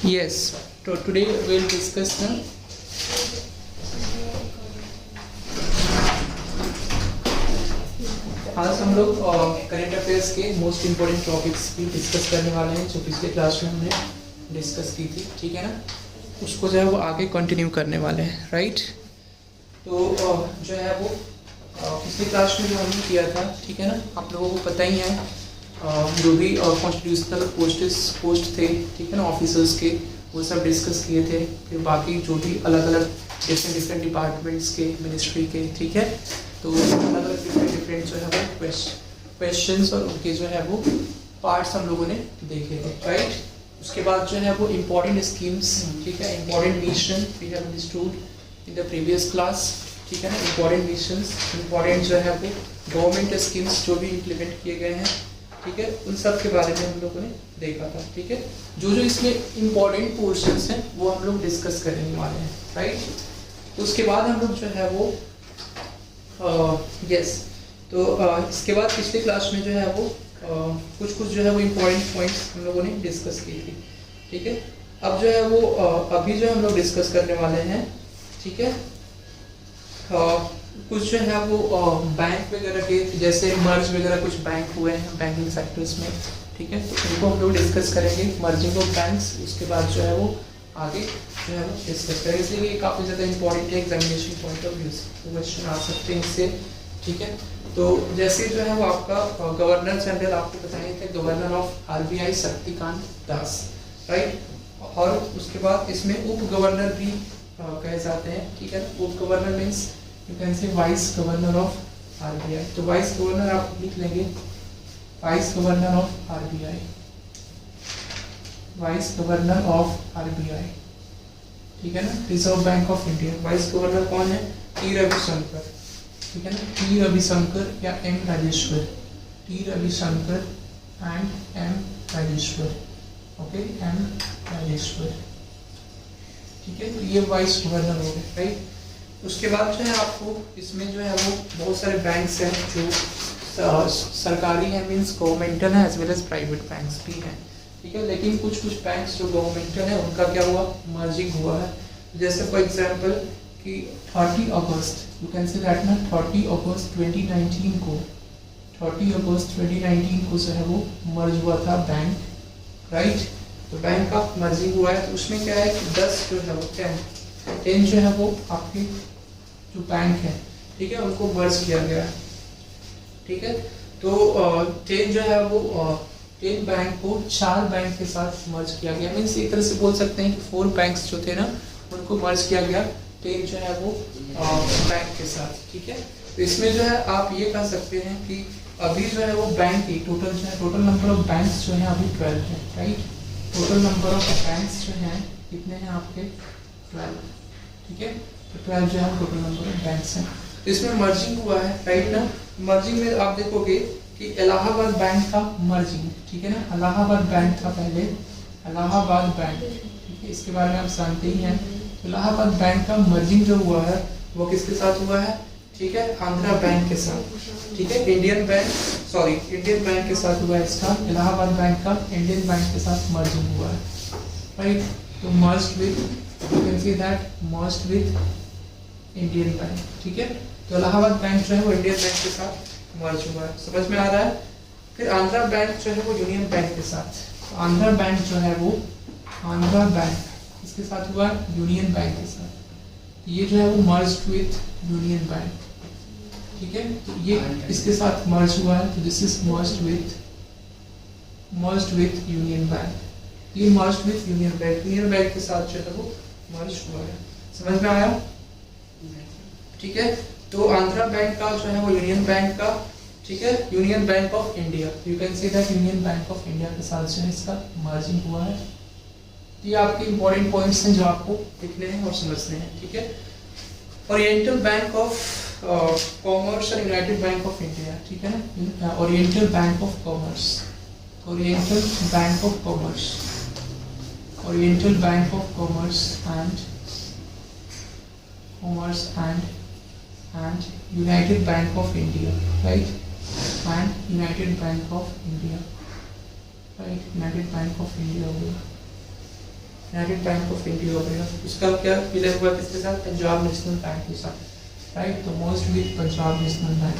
Yes, so today we'll discuss the आज हम लोग करंट अफेयर्स के मोस्ट इम्पोर्टेंट टॉपिक्स भी डिस्कस करने वाले हैं जो पिछले क्लास में हमने डिस्कस की थी, ठीक है ना। उसको जो है वो आगे कंटिन्यू करने वाले हैं, राइट। तो जो है वो पिछली क्लास में जो हमने किया था, ठीक है ना, आप लोगों को पता ही है जो भी कॉन्स्टिट्यूशनल पोस्ट थे, ठीक है ना, ऑफिसर्स के, वो सब डिस्कस किए थे। फिर बाकी जो भी अलग अलग डिफरेंट डिपार्टमेंट्स के, मिनिस्ट्री के, ठीक है, तो अलग अलग डिफरेंट जो है वो क्वेश्चंस और उनके जो है वो पार्ट्स हम लोगों ने देखे थे, राइट। उसके बाद जो है वो इम्पोर्टेंट स्कीम्स, ठीक है, important mission we have understood in the previous class, ठीक है ना। इम्पोर्टेंट मिशंस, इम्पोर्टेंट जो है वो गवर्नमेंट स्कीम्स जो भी इम्प्लीमेंट किए गए हैं, ठीक है, उन सब के बारे में हम लोगों ने देखा था, ठीक है। जो जो इसमें इम्पोर्टेंट पोर्शंस हैं वो हम लोग डिस्कस करने वाले हैं, राइट। तो उसके बाद हम लोग जो है वो इसके बाद पिछले क्लास में जो है वो कुछ जो है वो इम्पोर्टेंट पॉइंट्स हम लोगों ने डिस्कस की थी, ठीक है। अब जो है वो अभी जो हम लोग डिस्कस करने वाले हैं, ठीक है, कुछ जो है वो बैंक वगैरह के, जैसे मर्ज वगैरह कुछ बैंक हुए हैं बैंकिंग सेक्टर्स में, ठीक है, तो उनको हम लोग डिस्कस करेंगे, मर्जिंग ऑफ बैंक्स। उसके बाद जो है वो आगे जो है वो डिस्कस करेंगे, इसलिए ये काफ़ी ज़्यादा इंपॉर्टेंट है एग्जामिनेशन पॉइंट ऑफ व्यू से, तो क्वेश्चन आ सकते हैं इससे, ठीक है। तो जैसे जो है वो आपका गवर्नर जनरल आपको बताए थे, governor of RBI Shaktikanta Das, right. और उसके बाद इसमें उप गवर्नर भी कहे जाते हैं, ठीक है। उप गवर्नर मीन्स यू कैन से वाइस गवर्नर ऑफ RBI, तो वाइस गवर्नर आप लिख लेंगे, vice governor of RBI, vice governor of RBI, ठीक है ना। Reserve bank of India, vice governor कौन है? टी रविशंकर, ठीक है ना, टी रविशंकर या M Rajeshwar, T Ravishankar and M Rajeshwar, okay, M Rajeshwar, ठीक है। तो ये वाइस गवर्नर हो गए, राइट। उसके बाद जो है आपको इसमें जो है वो बहुत सारे बैंक्स हैं जो सरकारी है, मीन्स गवर्नमेंटल है, as well as private banks भी हैं, ठीक है। लेकिन कुछ बैंक्स जो गवर्नमेंटल है उनका क्या हुआ, मर्जिंग हुआ है। जैसे फॉर एग्जांपल कि 30 अगस्त यू कैन से दैट ना, 30 अगस्त 2019 को, 30 अगस्त 2019 को जो है वो मर्ज हुआ था बैंक, राइट। तो बैंक का मर्जिंग हुआ है, तो उसमें क्या है कि 10 जो है वो 10 जो है वो आपके जो बैंक है, ठीक है, उनको मर्ज किया गया है, ठीक है। तो 10 जो है वो 10 बैंक को 4 बैंक के साथ मर्ज किया गया, मीन्स एक तरह से बोल सकते हैं कि 4 बैंक्स जो थे ना उनको मर्ज किया गया 10 जो है वो बैंक के साथ, ठीक है। तो इसमें जो है आप ये कह सकते हैं कि अभी जो है वो बैंक की टोटल जो है, टोटल नंबर ऑफ बैंक्स जो है अभी 12 है, right. Total number of banks जो हैं कितने हैं आपके? 12, ठीक है। तो 12 जो है टोटल नंबर ऑफ बैंक्स हैं। इसमें मर्जिंग हुआ है, राइट ना। मर्जिंग में आप देखोगे कि इलाहाबाद बैंक का मर्जिंग, ठीक है ना, इलाहाबाद बैंक था पहले, इलाहाबाद बैंक, ठीक है, इसके बारे में आप जानते ही हैं। इलाहाबाद बैंक का मर्जिंग जो हुआ है वो किसके साथ हुआ है? ठीक है, आंध्रा बैंक के साथ, ठीक है, इंडियन बैंक के साथ हुआ है इसका, इलाहाबाद बैंक का इंडियन बैंक के साथ मर्जिंग हुआ है, राइट। तो merged with, you can see that merged with Indian bank, ठीक है। तो इलाहाबाद बैंक जो है वो इंडियन बैंक के साथ मर्ज हुआ है, समझ में आ रहा है। फिर आंध्रा बैंक जो है वो यूनियन बैंक के साथ, तो आंध्रा बैंक जो है वो, आंध्रा बैंक इसके साथ हुआ यूनियन बैंक के साथ, ये जो है वो मर्ज्ड विद यूनियन बैंक, ठीक है। तो ये इसके साथ मर्ज हुआ है, तो this is merged with union bank, ये मर्ज्ड विद यूनियन बैंक के साथ जो है वो मर्ज हुआ है, समझ में आया, ठीक है। तो आंध्रा बैंक का जो है वो यूनियन बैंक का, ठीक है, union bank of India, you can see that union bank of India के साथ जो है इसका मर्जिंग हुआ है। ये आपके इंपॉर्टेंट पॉइंट्स हैं जो आपको लिखने हैं और समझने हैं, ठीक है। ओरिएंटल बैंक ऑफ कॉमर्स और यूनाइटेड बैंक ऑफ इंडिया, ठीक है ना, oriental bank of commerce, oriental bank of commerce, oriental bank of commerce and United Bank of India, right, and United Bank of India, right, United Bank of India हो गया। United Bank of India ऑपरेगा। उसका क्या विलय हुआ किसके साथ? Punjab national bank के साथ, राइट। तो merge with Punjab national bank,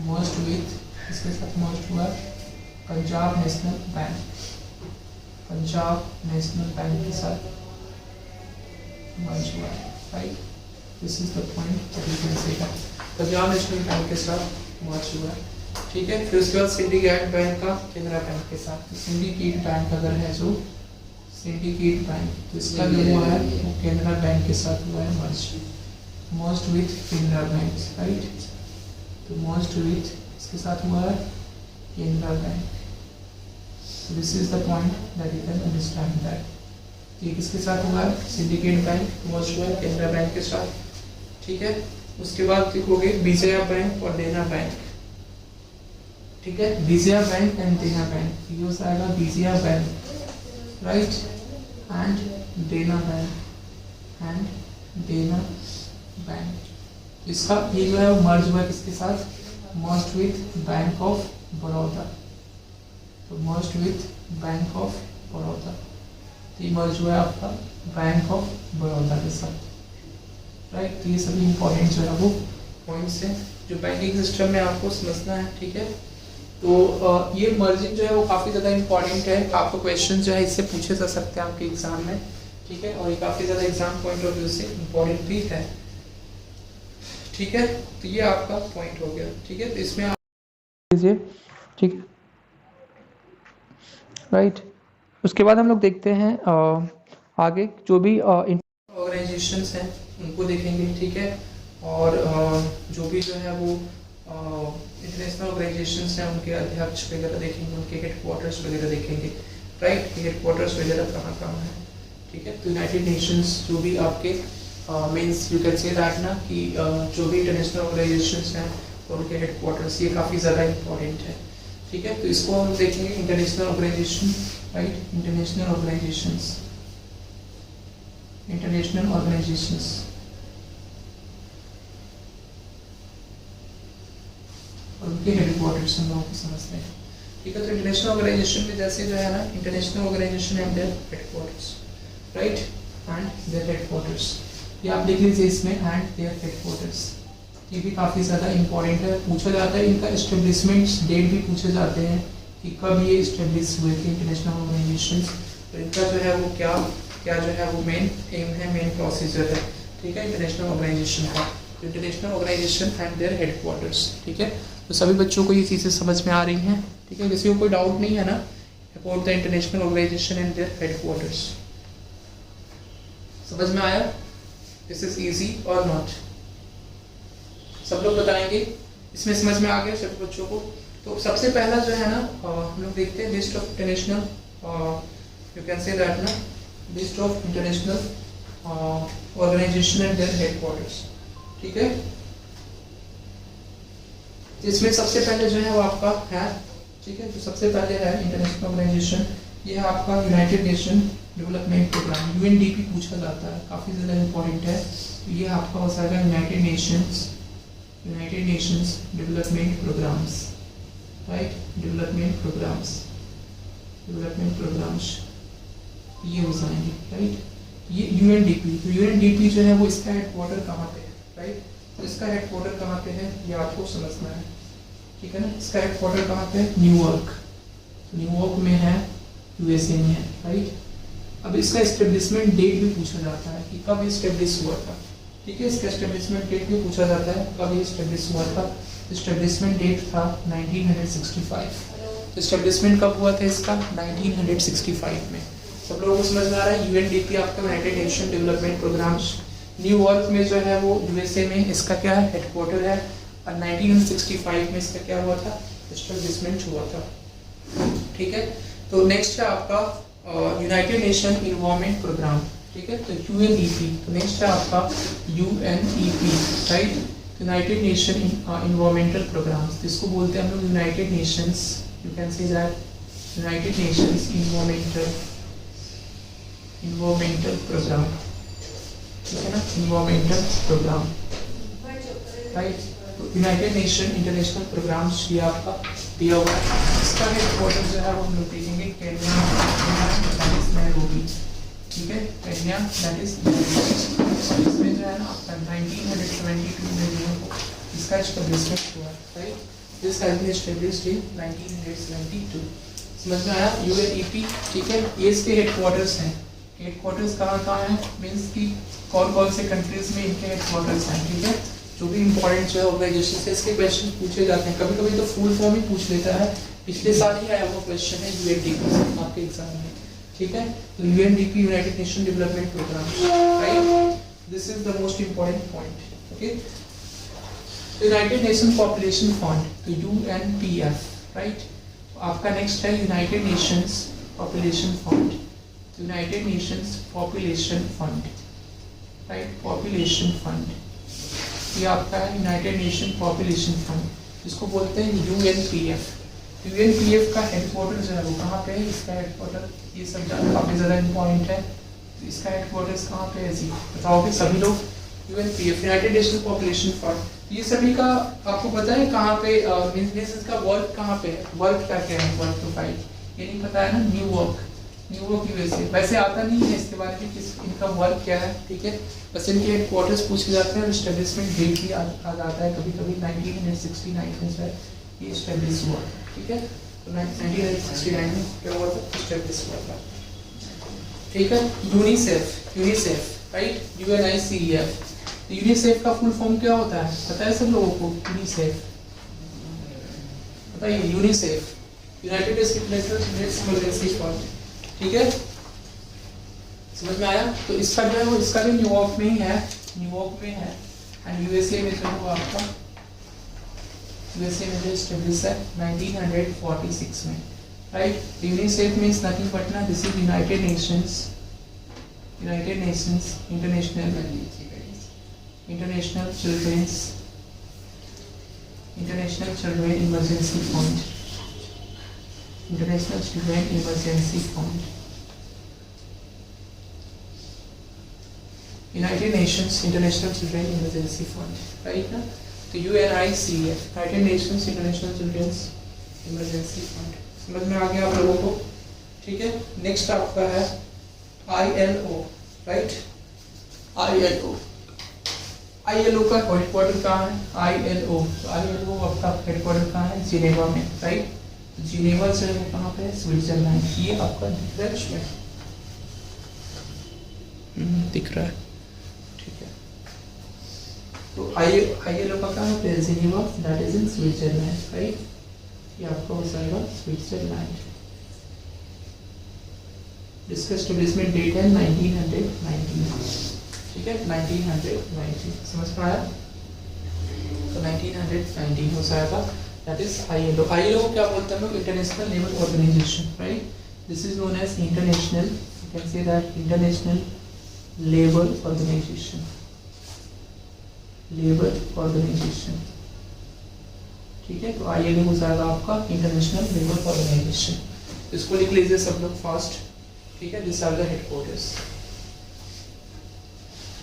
merge with इसके साथ मर्ज हुआ Punjab national bank, Punjab national bank के साथ मर्ज हुआ, right. This is the point that you can say that Punjab national bank के साथ मर्ज हुआ, ठीक है। फिर उसके बाद सिंडिकेट बैंक का केनरा बैंक के साथ, सिंडिकेट बैंक अगर है जो सिंडिकेट बैंक, तो इसका जो हुआ है वो केनरा बैंक के साथ हुआ है merge, merge with Canara bank, right. तो मर्ज विद इसके साथ हुआ है Canara bank. So this is the point that you can understand that ये किसके साथ हुआ है? सिंडिकेट बैंक मर्ज हुआ है केनरा बैंक के साथ, ठीक है। उसके बाद लिखोगे विजया बैंक और देना बैंक, ठीक है। Vijaya bank and Dena bank, ये हो जाएगा Vijaya bank, right, and Dena bank, and Dena bank. इसका ये जो है वो मर्ज हुआ किसके साथ? Merge with bank of Baroda, तो merge with bank of Baroda, तो ये मर्ज हुआ है आपका बैंक ऑफ बड़ौदा के साथ, राइट। तो ये सभी इंपॉर्टेंट जो है वो पॉइंट्स हैं जो बैंकिंग सिस्टम में आपको समझना है, ठीक है। तो ये मर्जिंग जो है वो काफ़ी ज़्यादा इंपॉर्टेंट है, आपको क्वेश्चन जो है इससे पूछे जा सकते हैं आपके एग्जाम में, ठीक है। और ये काफ़ी ज़्यादा एग्जाम पॉइंट ऑफ व्यू से इम्पोर्टेंट भी है, ठीक है। तो ये आपका पॉइंट हो गया, ठीक है। तो इसमें आप लीजिए, ठीक है, राइट। उसके बाद हम लोग देखते हैं आगे जो भी ऑर्गेनाइजेशंस हैं उनको देखेंगे, ठीक है। और जो भी जो है वो इंटरनेशनल ऑर्गेनाइजेशंस हैं उनके अध्यक्ष वगैरह देखेंगे, उनके हेडक्वार्टर्स वगैरह देखेंगे, राइट। हेडक्वार्टर्स वगैरह कहाँ कहाँ है, ठीक है। तो यूनाइटेड नेशंस जो भी आपके means you can say that ना कि जो भी इंटरनेशनल ऑर्गेनाइजेशंस हैं उनके हेडक्वार्टर्स, ये काफ़ी ज़्यादा इंपॉर्टेंट है, ठीक है। तो इसको हम देखेंगे international organisation, right. International organisations, international organisations, और उनके हेडक्वार्टर्स हम लोगों को समझते हैं, ठीक है। तो इंटरनेशनल ऑर्गेनाइजेशन में जैसे जो है ना international organisation and their headquarters, right, and their headquarters, ये आप देख लीजिए इसमें एंड देयर हेडक्वार्टर्स, ये भी काफ़ी ज़्यादा इंपॉर्टेंट है, पूछा जाता है। इनका एस्टेब्लिशमेंट डेट भी पूछे जाते हैं कि कब ये इस्टेब्लिश हुए थे इंटरनेशनल ऑर्गेनाइजेशन, तो इनका जो है वो क्या क्या जो है वो मेन एम है, मेन प्रोसीजर है, ठीक है, इंटरनेशनल ऑर्गेनाइजेशन का। International organisation and their headquarters, ठीक है। तो सभी बच्चों को ये चीज़ें समझ में आ रही हैं, ठीक है। किसी को कोई डाउट नहीं है ना about the international organisation and their headquarters? समझ में आया? This is easy or not? सब लोग बताएंगे इसमें समझ में आ गया सभी बच्चों को? तो सबसे पहला जो है ना हम लोग देखते हैं list of international, you can say that ना list of international organisation and their headquarters, ठीक है। इसमें सबसे पहले जो है वो आपका है, ठीक है। तो सबसे पहले है इंटरनेशनल ऑर्गेनाइजेशन, ये है आपका United Nation development programme, UNDP पूछा जाता है, काफ़ी ज़्यादा इंपॉर्टेंट है। तो ये आपका हो जाएगा United Nations development programmes, right, development programmes ये हो जाएंगे, राइट। ये यूएनडीपी, तो यूएनडीपी जो है वो इसका हेडक्वार्टर कहाँ पे है, राइट। तो इसका हेडक्वार्टर कहाँ पे है ये आपको समझना है, ठीक है ना। इसका हेडक्वार्टर कहाँ पे है? न्यूयॉर्क में है, यूएसए में है, राइट। अब इसका एस्टेब्लिशमेंट डेट भी पूछा जाता है कि कब एस्टेब्लिश हुआ था, ठीक है। इसका एस्टेब्लिशमेंट डेट भी पूछा जाता है कब ये एस्टेब्लिश हुआ था। एस्टेब्लिशमेंट डेट था 1965। एस्टेब्लिशमेंट कब हुआ था इसका? 1965 में। सब लोगों को समझ में आ रहा है? यूएनडीपी आपका United Nation development programmes, New York में जो है वो यूएसए में इसका क्या है? हेडक्वार्टर है। और 1965 में इसका क्या हुआ था? एस्टेब्लिशमेंट हुआ था, ठीक है। तो नेक्स्ट है आपका यूनाइटेड नेशन इन्वायरमेंट प्रोग्राम, ठीक है। तो यूएनईपी, तो नेक्स्ट है आपका UNEP, right, United Nation environmental programmes, जिसको बोलते हैं हम लोग United Nations, you can say that United Nations environmental programme, ठीक है ना, इन्वायरमेंटल प्रोग्राम, राइट। तो यूनाइटेड नेशन इंटरनेशनल प्रोग्राम्स ये आपका दिया हुआ है। इसका हेडक्वार्टर जो है वो हम लोग देखेंगे केन्या, नैरोबी, ठीक है, पेन्या दैट इज इसमें जो है ना आपका 1972 में जो है इसका एस्टेब्लिशमेंट हुआ, right. This has been established in 1972। समझ में आया? यूएनईपी, ठीक है, ये इसके हेडक्वार्टर्स हैं। हेडक्वार्टर्स कहाँ है, मीन्स कि कौन कौन से कंट्रीज में इनके हेडक्वार्टर्स हैं, ठीक है। जो भी इंपॉर्टेंट जो है ऑर्गेनाइजेशन से इसके क्वेश्चन पूछे जाते हैं, कभी कभी तो फुल फॉर्म ही पूछ लेता है। पिछले साल ही आया वो क्वेश्चन है यूएनडीपी आपके एग्जाम में, ठीक है। तो UNDP United Nation development programme, right, this is the most important point, okay. United Nation population fund, तो यूएनपीएफ, राइट। आपका नेक्स्ट है United Nations population fund, United Nations population fund, right, population fund, ये आपका है United Nation population fund, जिसको बोलते हैं यूएनपीएफ। यूएनपीएफ का हेडक्वार्टर जो है वो कहाँ पे है, इसका हेडक्वार्टर, ये सब काफी ज्यादा इम्पोर्टेंट है। तो इसका हेडक्वार्टर्स कहाँ पे है जी, बताओगे सभी लोग? यूएनपीएफ, यूनाइटेड नेशन पॉपुलेशन फंड, ये सभी का आपको पता है कहाँ पे, मींस इसका वर्क कहाँ पे है, वर्क क्या क्या है, वर्क प्रोफाइल ये नहीं पता है ना, न्यूयॉर्क यूएसए, वैसे आता नहीं है इसके बारे में किस इनका वर्क क्या है, ठीक है। बस इनके हेडक्वार्टर्स पूछे जाते हैं और एस्टेब्लिशमेंट डेट भी आ जाता है कभी कभी, 1969 में जो है ये एस्टेब्लिश हुआ, ठीक है। तो 1969 में क्या हुआ था, एस्टेब्लिश हुआ था, ठीक है। UNICEF, right, UNICEF. यूनिसेफ का फुल फॉर्म क्या होता है, पता है सब लोगों को? यूनिसेफ बताइए, UNICEF, United Nations emergency fund, ठीक है, समझ में आया? तो इसका जो है वो इसका भी न्यूयॉर्क में ही है, न्यूयॉर्क में है, एंड यूएसए में जो है आपका यूएसए में जो एस्टेब्लिश है 1946 में, right. UNICEF means nothing but ना, this is United Nations International Children Emergency Fund, International Children Emergency Fund, United Nations International Children Emergency Fund, right ना। तो UNICEF, United Nations International Children Emergency Fund, समझ में आ गया आप लोगों को, ठीक है। नेक्स्ट आपका है आईएलओ, राइट, आईएलओ का हेडक्वार्टर कहाँ है, आईएलओ आपका हेडक्वार्टर कहाँ है, जिनेवा में, राइट। जिनेवा से वो कहाँ पे है, स्विट्जरलैंड, ये आपका दिख रहा है इसमें, दिख रहा है, ठीक है। तो आईएलओ का कहाँ पे है, Geneva, that is in Switzerland, right, ये आपका हो जाएगा स्विट्जरलैंड। इसका एस्टेब्लिशमेंट डेट है 1990, ठीक है, 1990, समझ में आया? तो 1990 हो जाएगा, दैट इज आईएलओ। आईएलओ को क्या बोलते हैं लोग, international labour organisation, right. This is known as international, you can say that international labour organisation, ठीक है। तो आईएलओ हो जाएगा आपका इंटरनेशनल लेबर ऑर्गेनाइजेशन, इसको लिख लीजिए सब लोग फास्ट, ठीक है। This are the headquarters.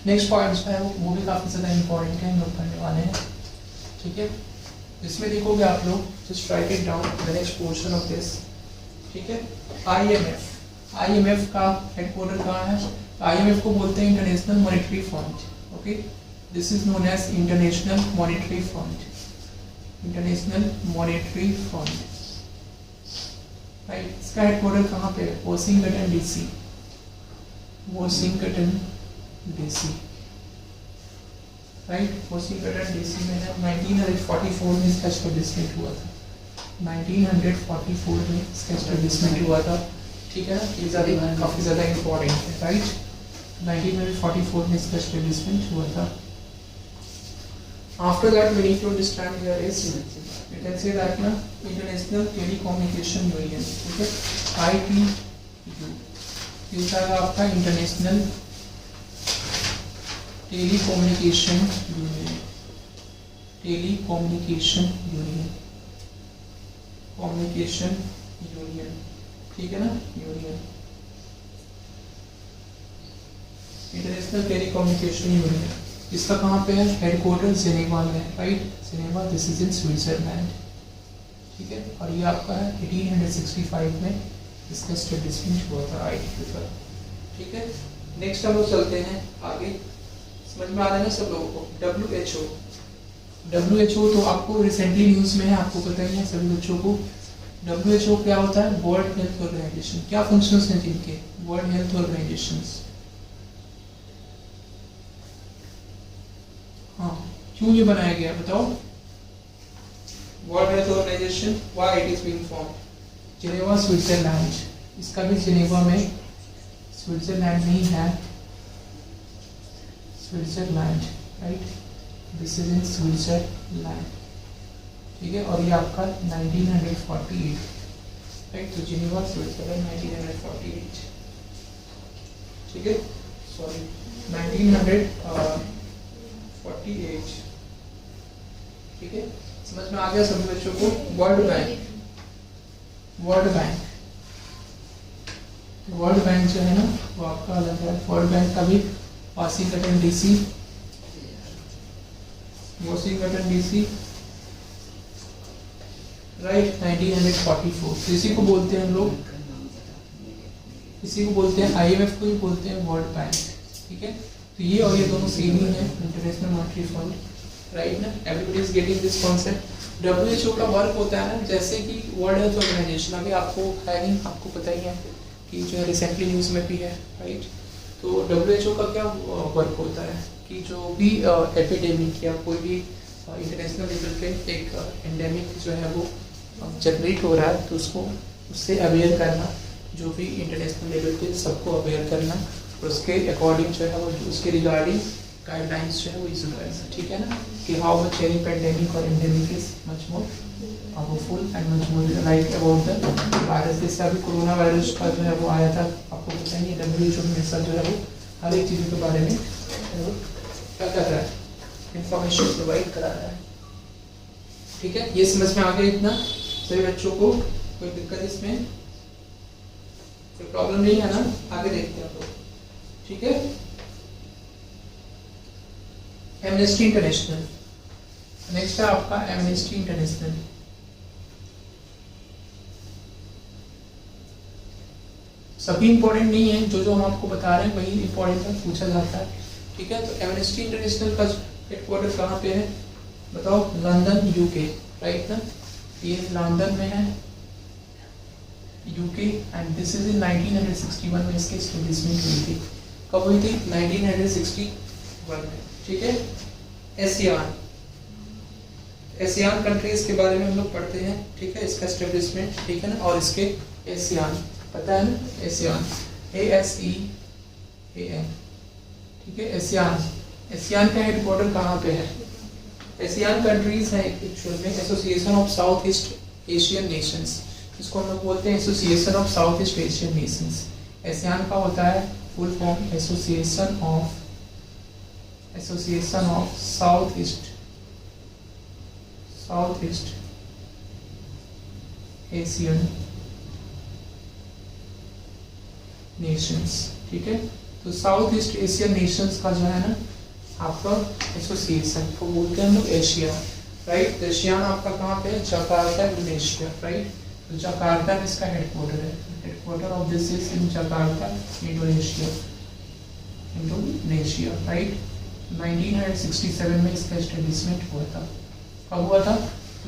Next point जो है वो भी काफी ज्यादा इंपॉर्टेंट है, नोट करने वाले हैं, ठीक है। इसमें देखोगे आप लोग, just right it down the next portion of this, ठीक है। आईएमएफ का हेडक्वार्टर कहाँ है, आईएमएफ को बोलते हैं international monetary fund, okay. This is known as international monetary fund, right. इसका हेडक्वार्टर कहाँ पे है, Washington DC, right, Washington DC में है। 1944 में इसका एस्टेब्लिशमेंट हुआ था, 1944 में इसका एस्टेब्लिशमेंट हुआ था, ठीक है ना। ये काफी ज्यादा इंपॉर्टेंट है, राइट। 1944 में इसका एस्टेब्लिशमेंट हुआ था। After that we need to understand here is, you can say that ना, International Telecommunication Union, ठीक है, ITU, ये होगा आपका इंटरनेशनल टेलीकम्युनिकेशन यूनियन, ठीक है ना, यूनियन, इंटरनेशनल टेलीकम्युनिकेशन यूनियन। इसका कहाँ पे है, हेडक्वार्टर जिनेवा में, right, Geneva, this is in Switzerland, ठीक है। और ये आपका है 1865 में इसका एस्टेब्लिशमेंट हुआ था, ITU का, ठीक है, नेक्स्ट हम लोग चलते हैं आगे। समझ में आ रहा है ना सब लोगों को? WHO, WHO तो आपको रिसेंटली न्यूज में है, आपको पता ही है सभी बच्चों को। WHO क्या होता है? World health organisation. क्या फंक्शंस हैं जिनके? World health organisation. हाँ, क्यों ये बनाया गया बताओ? World health organisation, why it is being formed? Geneva Switzerland, इसका भी जिनेवा में, स्विट्जरलैंड में ही है, Switzerland, right, this is in Switzerland, ठीक है। और ये आपका 1948, राइट, तो जिनेवा स्विट्जरलैंड 1948, ठीक है, सॉरी 1948, ठीक है। समझ में आ गया सभी बच्चों को? World bank, world bank, world bank जो है ना वो आपका अलग है। वर्ल्ड बैंक का भी Washington DC, Washington DC, right, 1944। तो इसी को बोलते हैं हम लोग, इसी को बोलते हैं, IMF को ही बोलते हैं वर्ल्ड बैंक, ठीक है। तो ये और ये दोनों सेम ही है, इंटरनेशनल मॉनेटरी फंड, राइट ना, everybody is getting this concept. WHO का वर्क होता है ना, जैसे कि वर्ल्ड हेल्थ ऑर्गेनाइजेशन, अभी आपको है नहीं, आपको पता ही है कि जो है रिसेंटली न्यूज़ में भी है, राइट। तो WHO का क्या वर्क होता है कि जो भी एपिडेमिक या कोई भी इंटरनेशनल लेवल पे एक एंडेमिक जो है वो जनरेट हो रहा है, तो उसको उससे अवेयर करना, जो भी इंटरनेशनल लेवल पे सबको अवेयर करना, और उसके अकॉर्डिंग जो है वो उसके रिगार्डिंग गाइडलाइंस जो है वो इशू करना, ठीक है ना, कि हाउ मच एनी पेंडेमिक और endemic is much more powerful and much more like about the virus. जैसे अभी कोरोना वायरस का जो है वो आया था, आपको पता ही है, WHO हमेशा जो है वो हर एक चीज़ के बारे में क्या कर रहा है, इंफॉर्मेशन प्रोवाइड करा रहा है, ठीक है। ये समझ में आ गया इतना सभी बच्चों को? कोई दिक्कत इसमें, कोई प्रॉब्लम नहीं है ना? आगे देखते हैं तो, ठीक है। एमनेस्टी इंटरनेशनल, नेक्स्ट है आपका एमनेस्टी इंटरनेशनल। सभी इंपॉर्टेंट नहीं है, जो जो हम आपको बता रहे हैं वही इंपॉर्टेंट पूछा जाता है, ठीक है। तो एमनेस्टी इंटरनेशनल का हेडक्वार्टर कहाँ पे है बताओ? लंदन, UK, राइट ना, ये लंदन में है, UK, एंड दिस इज इन 1961 में इसकी एस्टेब्लिशमेंट हुई थी। कब हुई थी? 1961 में, ठीक है। एशियान, एशियान कंट्रीज के बारे में हम लोग पढ़ते हैं, ठीक है, इसका एस्टेब्लिशमेंट, ठीक है ना, और इसके एशियान पता है ना, एशियान, ASEAN, ठीक है, एशियान। एशियान का हेडक्वार्टर कहाँ पे है? एशियान कंट्रीज है एक्चुअल में association of South East Asian nations, इसको हम लोग बोलते हैं association of South East Asian nations. ASEAN का होता है full form association of South East Asian nations, ठीक है। तो साउथ ईस्ट एशियन नेशंस का जो है ना आपका एसोसिएशन को बोलते हैं हम लोग एशिया, राइट। एशियान आपका कहाँ पे है? Jakarta, Indonesia, right. तो जकार्ता में इसका हेडक्वार्टर है, headquarter of this is in Jakarta, Indonesia, right. 1967 में इसका एस्टेब्लिशमेंट हुआ था। कब हुआ था?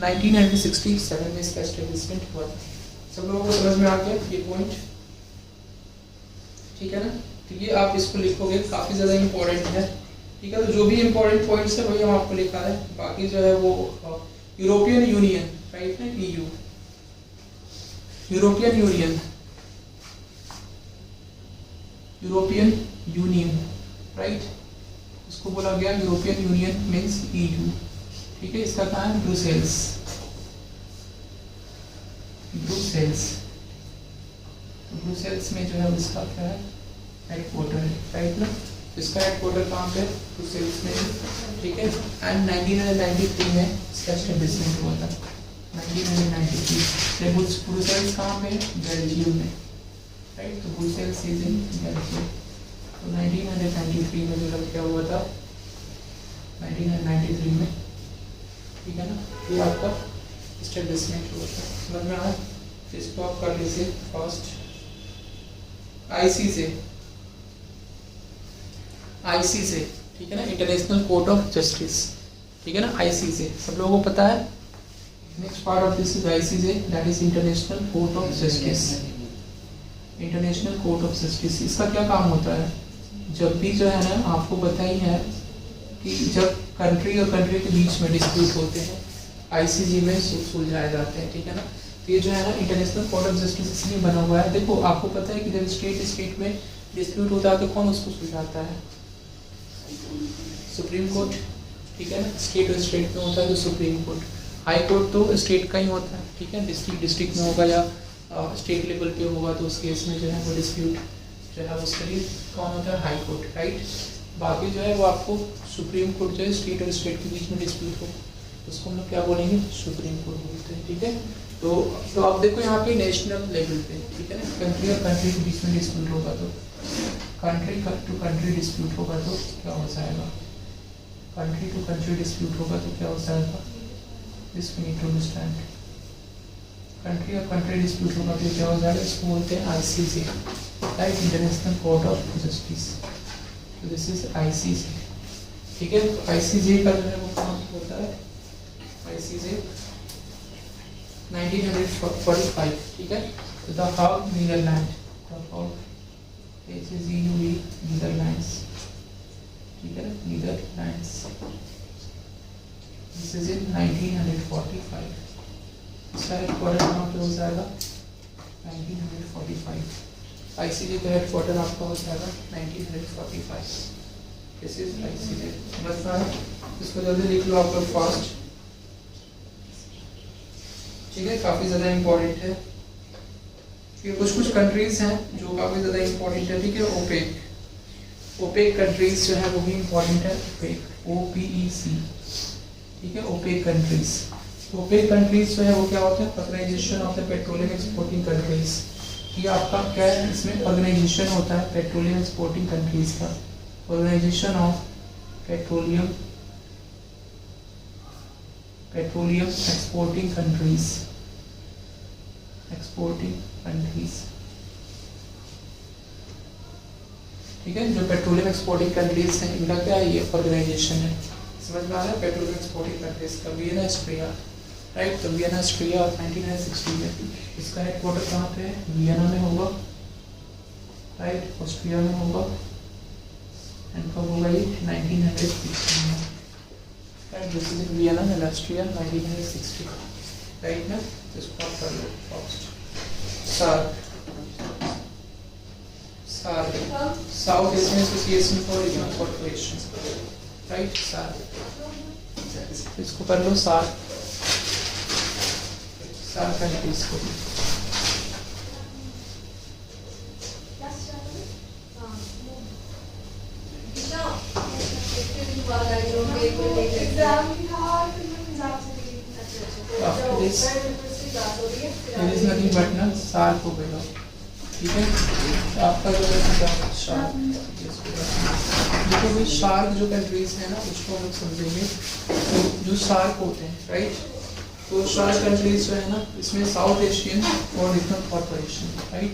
1967 में इसका एस्टेब्लिशमेंट हुआ था। सब लोगों को समझ में आ गया ये पॉइंट, ठीक है ना। तो ये आप इसको लिखोगे, काफी ज्यादा इंपॉर्टेंट है, ठीक है। तो जो भी इंपॉर्टेंट पॉइंट्स है वही हम आपको लिखा है, बाकी जो है वो यूरोपियन यूनियन, राइट ना, EU, यूरोपियन यूनियन, राइट, इसको बोला गया यूरोपियन यूनियन मीन्स EU, ठीक है। इसका कहाँ है? ब्रुसेल्स, ब्रुसेल्स में जो है इसका क्या है? हेडक्वार्टर है, राइट ना। इसका हेडक्वार्टर कहाँ पे? ब्रुसेल्स में, ठीक है। एंड 1993 में इसका एस्टेब्लिशमेंट हुआ था, 1993। ब्रुसेल्स कहाँ पे है? बेल्जियम में, राइट। तो ब्रुसेल्स इज इन बेल्जियम। तो 1993 में जो क्या हुआ था, 1993 में, ठीक है ना, ये आपका एस्टेब्लिशमेंट हुआ था, समझ में आया। इसको आप कर लीजिए फर्स्ट, IC से ICJ, ठीक है ना, इंटरनेशनल कोर्ट ऑफ जस्टिस, ठीक है ना, ICJ सब लोगों को पता है। Next part of this is ICJ, that is international court of justice. International court of justice, इसका क्या काम होता है? जब भी जो है ना, आपको पता ही है कि जब कंट्री और कंट्री के बीच में डिस्प्यूट होते हैं ICJ में सुलझाए जाते हैं, ठीक है ना। तो ये जो है ना इंटरनेशनल कोर्ट ऑफ जस्टिस इसलिए बना हुआ है। देखो आपको पता है कि जब स्टेट में डिस्प्यूट होता है तो कौन उसको सुलझाता है? सुप्रीम कोर्ट, ठीक है ना। स्टेट और स्टेट में होता है तो सुप्रीम कोर्ट, हाई कोर्ट तो स्टेट का ही होता है, ठीक है। डिस्ट्रिक्ट में होगा या स्टेट लेवल पे होगा तो उस केस में जो है वो डिस्प्यूट जो है उसके लिए कौन होता है? High court, right. बाकी जो है वो आपको सुप्रीम कोर्ट जो है स्टेट और स्टेट के बीच में डिस्प्यूट हो उसको हम लोग क्या बोलेंगे? सुप्रीम कोर्ट बोलते हैं, ठीक है। तो आप देखो यहाँ पे नेशनल लेवल पे, ठीक है ना, कंट्री और कंट्री के बीच में डिस्प्यूट होगा तो कंट्री टू कंट्री डिस्प्यूट होगा तो क्या हो जाएगा? कंट्री टू कंट्री डिस्प्यूट होगा तो क्या हो जाएगा? This we need to understand. Country और कंट्री डिस्प्यूट होगा तो क्या हो जाएगा? इसको बोलते हैं ICJ, right, international court of justice. तो दिस इज ICJ, ठीक है। तो ICJ का जो है वो कहाँ होता है? ICJ 1945, ठीक है। तो द हाग नीदरलैंड, द हाग HAGUE नीदरलैंड्स, ठीक है ना, नीदरलैंड्स। दिस इज इन 1945। इसका हेडक्वार्टर कहाँ पे हो जाएगा? 1945। ICJ का हेडक्वार्टर आपका हो जाएगा 1945। दिस इज ICJ, समझ में आया? इसको जल्दी लिख लो आप लोग फास्ट, ठीक है, काफी ज्यादा इंपॉर्टेंट है। फिर कुछ कंट्रीज हैं जो काफी ज्यादा इंपॉर्टेंट है, ठीक है। ओपेक कंट्रीज जो है वो भी इंपॉर्टेंट है, ओपेक, OPEC, ठीक है, ओपेक कंट्रीज। ओपेक कंट्रीज जो है वो क्या होता है? Organisation of the petroleum exporting countries. ये आपका क्या है? इसमें ऑर्गेनाइजेशन होता है पेट्रोलियम एक्सपोर्टिंग कंट्रीज का, organisation of petroleum exporting countries, ठीक है। जो पेट्रोलियम एक्सपोर्टिंग कंट्रीज हैं इनका क्या है? ये ऑर्गेनाइजेशन है, समझ में आ रहा है? पेट्रोलियम एक्सपोर्टिंग कंट्रीज का वियना ऑस्ट्रिया, राइट। तो वियना ऑस्ट्रिया 1960 में इसका हेडक्वार्टर कहाँ पे है? वियना में होगा, राइट, ऑस्ट्रिया में होगा। एंड कब होगा ये? 1960 में, right. This is in Vienna and Austria 1960, right ना। इसको आप कर लो fast. South Asian Association for Regional Corporation, right, SAARC। इसको कर लो SAARC कंट्रीज को। After this, there is nothing but ना SAARC हो गया, ठीक है। आपका जो है SAARC, देखो भाई SAARC जो कंट्रीज है ना उसको हम लोग समझेंगे। तो जो SAARC होते हैं, राइट, तो SAARC कंट्रीज जो है ना इसमें साउथ एशियन और रीजनल कॉर्पोरेशन, राइट।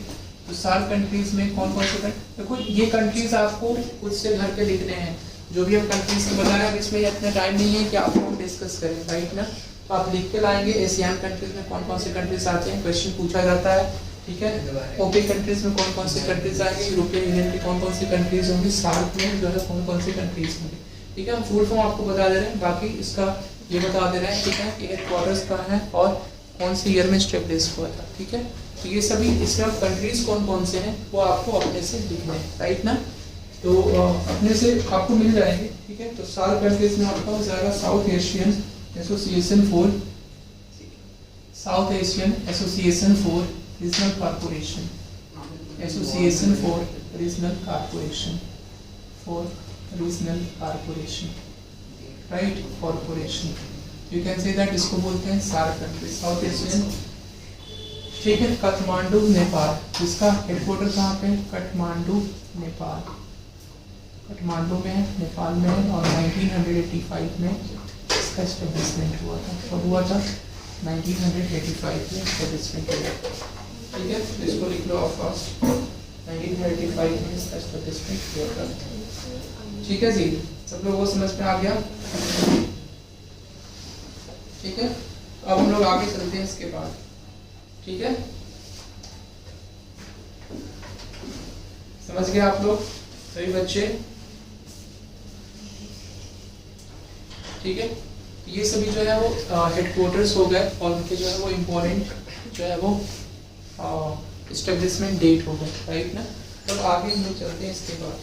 तो SAARC कंट्रीज में कौन कौन से देखो ये कंट्रीज आपको खुद से घर पे लिखने हैं, जो भी हम कंट्रीज के बता रहे हैं। इसमें इतना टाइम नहीं है कि आपको हम डिस्कस करें, राइट ना। तो आप लिख के लाएंगे एशियन कंट्रीज में कौन कौन से कंट्रीज आते हैं, क्वेश्चन पूछा जाता है, ठीक है। ओपेक कंट्रीज में कौन कौन से कंट्रीज आएंगे, यूरोपियन यूनियन की कौन कौन सी कंट्रीज होंगी, SAARC में जो है कौन कौन सी कंट्रीज होंगी, ठीक है। हम फुल फॉर्म आपको बता दे रहे हैं, बाकी इसका ये बता दे रहे हैं, ठीक है, कि हेडक्वार्टर्स कहाँ है और कौन से ईयर में स्टेब्लिश हुआ था, ठीक है। तो ये सभी इसमें अब कंट्रीज कौन कौन से हैं वो आपको अपने से लिखने हैं, राइट ना। तो अपने से आपको मिल जाएंगे, ठीक है। तो SAARC कंट्रीज में आपका हो जाएगा south Asian Association for Regional Corporation, right, corporation. You can say that, इसको बोलते हैं SAARC कंट्री, साउथ एशियन, ठीक है। काठमांडू नेपाल, इसका हेडक्वार्टर कहाँ पे? काठमांडू नेपाल, काठमांडू में है, नेपाल में है। और 1985 में इसका एस्टेब्लिशमेंट हुआ था। कब हुआ था? 1985 में एस्टेब्लिशमेंट हुआ, ठीक है। इसको लिख लो आप फास्ट, 1985 में इसका एस्टेब्लिशमेंट हुआ था, ठीक है जी, सब लोगों को समझ में आ गया? ठीक है, अब हम लोग आगे चलते हैं इसके बाद। ठीक है, समझ गए आप लोग सभी बच्चे? ठीक है, ये सभी जो है वो हेडक्वार्टर्स हो गए और उनके जो है वो इम्पोर्टेंट जो है वो एस्टेब्लिशमेंट डेट हो गए, राइट ना। तो आगे हम लोग चलते हैं इसके बाद।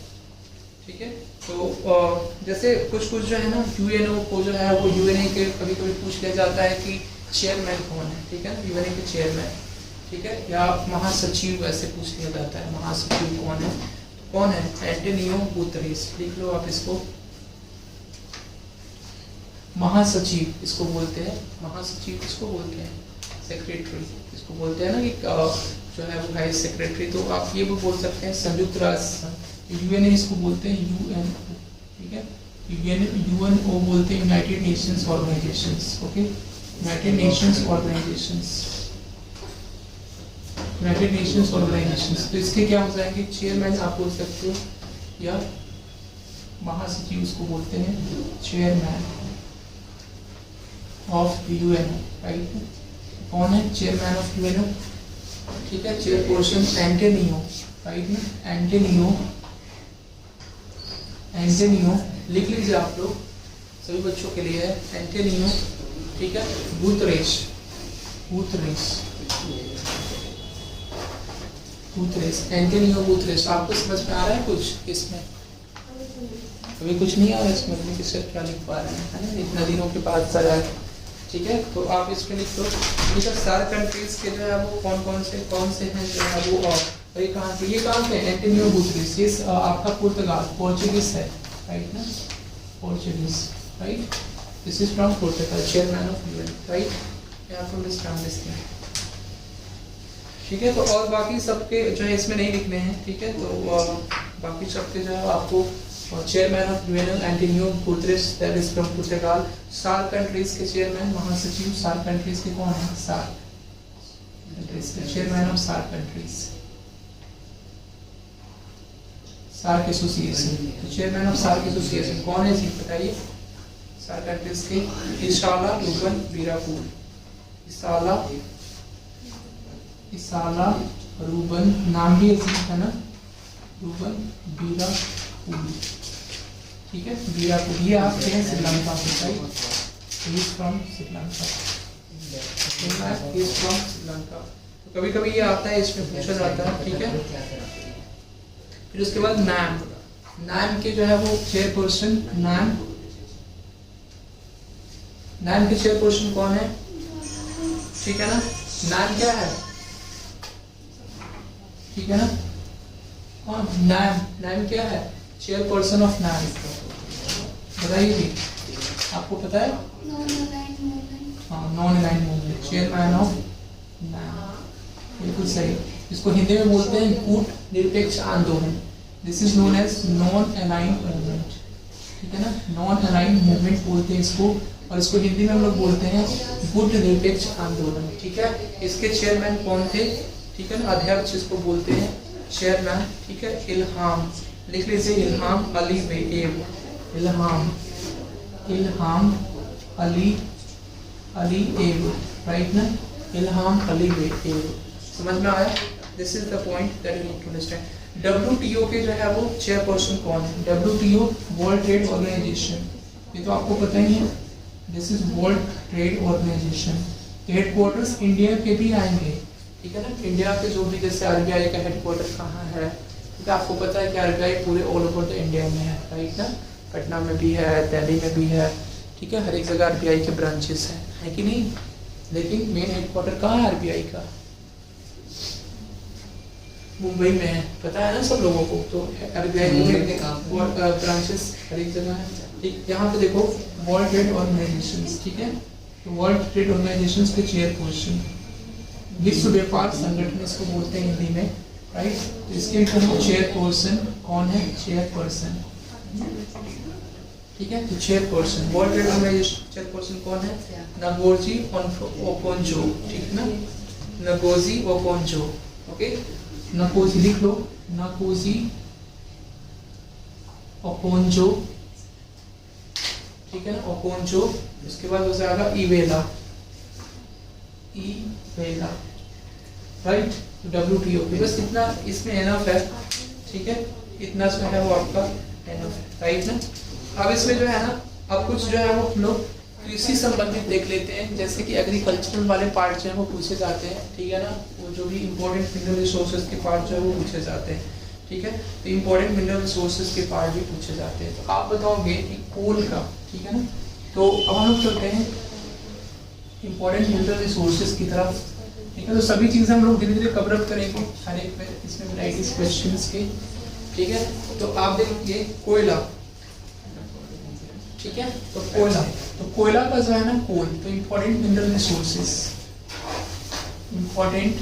ठीक है, तो जैसे कुछ जो है ना यूएनओ को जो है वो यूएनए के कभी कभी पूछ लिया जाता है कि चेयरमैन कौन है। ठीक है, यूएनए के चेयरमैन, ठीक है, या महासचिव ऐसे पूछ लिया जाता है, महासचिव कौन है? कौन है? Antonio Guterres. लिख लो आप इसको, महासचिव इसको बोलते हैं, महासचिव इसको बोलते हैं, सेक्रेटरी इसको बोलते हैं ना कि जो है वो वाइस सेक्रेटरी। तो आप ये भी बोल सकते हैं संयुक्त राष्ट्र, यूएनए इसको बोलते हैं यूएनओ। ठीक है, यूएनओ बोलते हैं United Nations organisations. Okay, United Nations organisations, United Nations organisations. तो इसके क्या हो जाएंगे? चेयरमैन आप बोल सकते हो, या महासचिव इसको बोलते हैं, चेयरमैन ऑफ यूएनओ, राइट। कौन है चेयरमैन ऑफ यूएनओ? ठीक है, चेयरपर्सन एंटोनियो, राइट ना, एंटोनियो, एंटोनियो लिख लीजिए आप लोग, सभी बच्चों के लिए है एंटोनियो। ठीक है, Guterres, Guterres, Guterres, Antonio Guterres. आपको समझ में आ रहा है कुछ इसमें? अभी कुछ नहीं आ रहा है इसमें, अपने किससे क्या लिख पा रहे हैं, है ना, इतना दिनों के बाद सर है। ठीक है, तो आप इस पे लिख दो। ठीक है, सारे कंट्रीज के जो है वो कौन से हैं जो है वो, और ये कहाँ के? ये कहाँ के? एंटोनियो गुतेरेस, ये आपका पुर्तगाल, पोर्चुगीज है, राइट ना, Portuguese, right. This is from Portugal, chairman of UN, right. यहाँ पर अंडरस्टैंड दिस थिंग। ठीक है, तो और बाकी सबके जो है इसमें नहीं लिखने हैं। ठीक है, तो बाकी सबके जो है आपको chairman of UNO Antonio Guterres, that is from Portugal. SAARC countries के चेयरमैन, महासचिव, सार्क कंट्रीज के कौन है? सार्क कंट्रीज के chairman of SAARC countries, SAARC association. तो चेयरमैन ऑफ सार्क एसोसिएशन कौन है जी, बताइए? सार्क कंट्रीज के इशाला रूबन बीरापुल, इसाला रूबन, नाम भी अजीब है ना, रूबन बीरापुल। ठीक है, बीरापुल, ये आपके हैं श्रीलंका से, right, he is from Sri Lanka, he is from Sri Lanka. तो कभी कभी ये आता है, इसमें पूछा जाता है। ठीक है, फिर उसके बाद नाम, नाम के जो है वो चेयरपर्सन, नाम के चेयरपर्सन कौन है? ठीक है ना, नाम क्या है? ठीक है ना, कौन? नाम क्या है? चेयरपर्सन ऑफ नाम, बताइए जी, आपको पता है? हाँ, non aligned movement, chairman of नाम, बिल्कुल सही। इसको हिंदी में बोलते हैं गुट निरपेक्ष आंदोलन, this is known as non aligned movement. ठीक है ना, नॉन अलाइंड मूवमेंट बोलते हैं इसको, और इसको हिंदी में हम लोग बोलते हैं गुट निरपेक्ष आंदोलन। ठीक है, इसके चेयरमैन कौन थे? ठीक है ना, अध्यक्ष इसको बोलते हैं, चेयरमैन। ठीक है, इल्हाम, लिख लीजिए, इल्हाम अली एब, इल्हाम अली एब, राइट ना, इल्हाम अली एब। समझ में आया? This is the point that you need to understand. WTO के जो है वो चेयरपर्सन कौन है? डब्ल्यूटीओ वर्ल्ड ट्रेड ऑर्गेनाइजेशन, ये तो आपको पता ही है, this is world trade organisation. Headquarters India के भी आएंगे। ठीक है ना, इंडिया के जो भी, जैसे आरबीआई का हेडक्वार्टर कहाँ है? ठीक है, आपको पता है कि आरबीआई पूरे ऑल ओवर द इंडिया में है, राइट ना, पटना में भी है, दिल्ली में भी है। ठीक है, हर एक जगह आरबीआई के ब्रांचेस हैं, है कि नहीं? लेकिन मेन हेडक्वार्टर कहाँ है आरबीआई का? मुंबई में है, पता है ना सब लोगों को। तो आरबीआई के ब्रांचेस हर एक जगह है। ठीक, यहाँ पे देखो वर्ल्ड ट्रेड ऑर्गेनाइजेशंस। ठीक है, तो वर्ल्ड ट्रेड ऑर्गेनाइजेशंस के चेयरपर्सन, विश्व व्यापार संगठन इसको बोलते हैं हिंदी में, राइट। तो इसके चेयरपर्सन कौन है? चेयरपर्सन। ठीक है, तो chairperson world trade organisation chairperson कौन है? Ngozi Okonjo. ठीक ना, नगोजी ओकोंजो। ओके, नकोजी लिख लो, नकोजी ओकोंजो, ठीक है ना, ओकोंजो। उसके बाद हो जाएगा इवेला, इवेला, राइट। WTO बस इतना इसमें एनफ है, ठीक है, इतना जो है वो आपका एनफ है, राइट ना। अब इसमें जो है ना, अब कुछ जो है वो हम लोग कृषि संबंधित देख लेते हैं, जैसे कि एग्रीकल्चरल वाले पार्ट जो है वो पूछे जाते हैं, ठीक है ना। वो जो भी इंपॉर्टेंट मिनरल रिसोर्सेज के पार्ट जो है वो पूछे जाते हैं, ठीक है। तो इंपॉर्टेंट मिनरल रिसोर्सेज के पार्ट भी पूछे जाते हैं। तो आप बताओगे कि कोल का, ठीक है ना। तो अब हम लोग चलते हैं इंपॉर्टेंट मिनरल रिसोर्सेज की तरफ, ठीक है। तो सभी चीजें हम लोग धीरे धीरे कवर अप करेंगे हर एक में, इसमें वैराइटीज क्वेश्चंस के, ठीक है। तो आप देखिए कोयला, ठीक है। तो कोयला, तो कोयला का जो है ना कोल, तो important mineral resources, important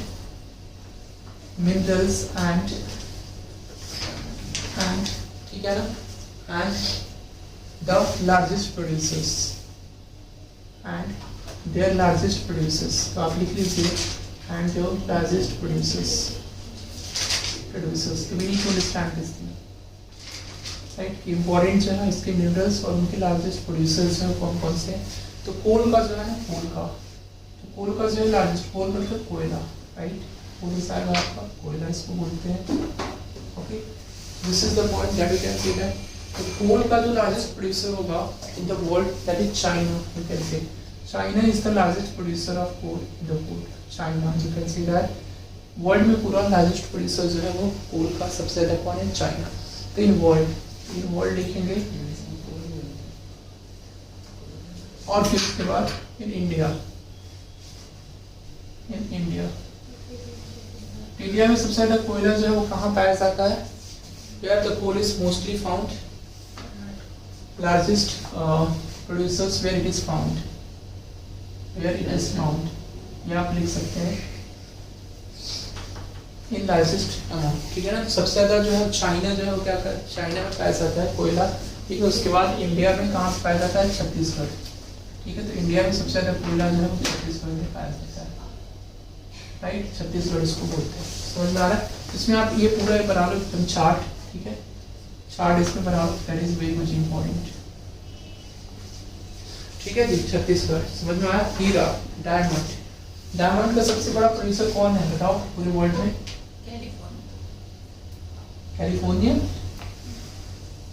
minerals and ठीक है ना, and the largest producers and their largest producers. तो आप लिख लीजिए एंड द लार्जेस्ट प्रोड्यूसर्स, तो we need to understand this thing, right. Important जो है इसके मिनरल्स और उनके लार्जेस्ट प्रोड्यूसर्स हैं कौन कौन से। तो कोल का जो है ना, कोल का, तो कोल का जो है लार्जेस्ट, कोल मतलब कोयला, राइट। कोल साइड आपका कोयला इसको बोलते हैं, okay. This is the point that you can see that. तो कोल का जो लार्जेस्ट प्रोड्यूसर होगा in the world that is China, you can say China is the largest producer of coal in the world, China, you can see that. World में पूरा largest producer जो है वो कोल का सबसे ज्यादा कौन है, चाइना। तो इन वर्ल्ड लिखेंगे, और फिर उसके बाद इन इंडिया, इंडिया में सबसे ज्यादा कोयला जो है वो कहाँ पाया जाता है, where the coal is mostly found, largest producers where it is found, ये आप लिख सकते हैं इन लार्जेस्ट अमाउंट, ठीक है ना। सबसे ज्यादा जो है चाइना जो है वो क्या कर, चाइना में पाया जाता है कोयला, ठीक है। उसके बाद इंडिया में कहाँ पाया जाता है, छत्तीसगढ़, ठीक है। तो इंडिया में सबसे ज्यादा कोयला जो है वो छत्तीसगढ़ में पाया जाता है, राइट। छत्तीसगढ़ इसको बोलते हैं, समझ में आ रहा है। इसमें आप ये पूरा बना लो एकदम चार्ट, ठीक है, चार्ट इसमें बना लो, that is very much important, ठीक है जी। छत्तीसगढ़ समझ में आया। हीरा, डायमंड, डायमंड का सबसे बड़ा प्रोड्यूसर कौन है बताओ पूरे वर्ल्ड में, कैलिफोर्निया,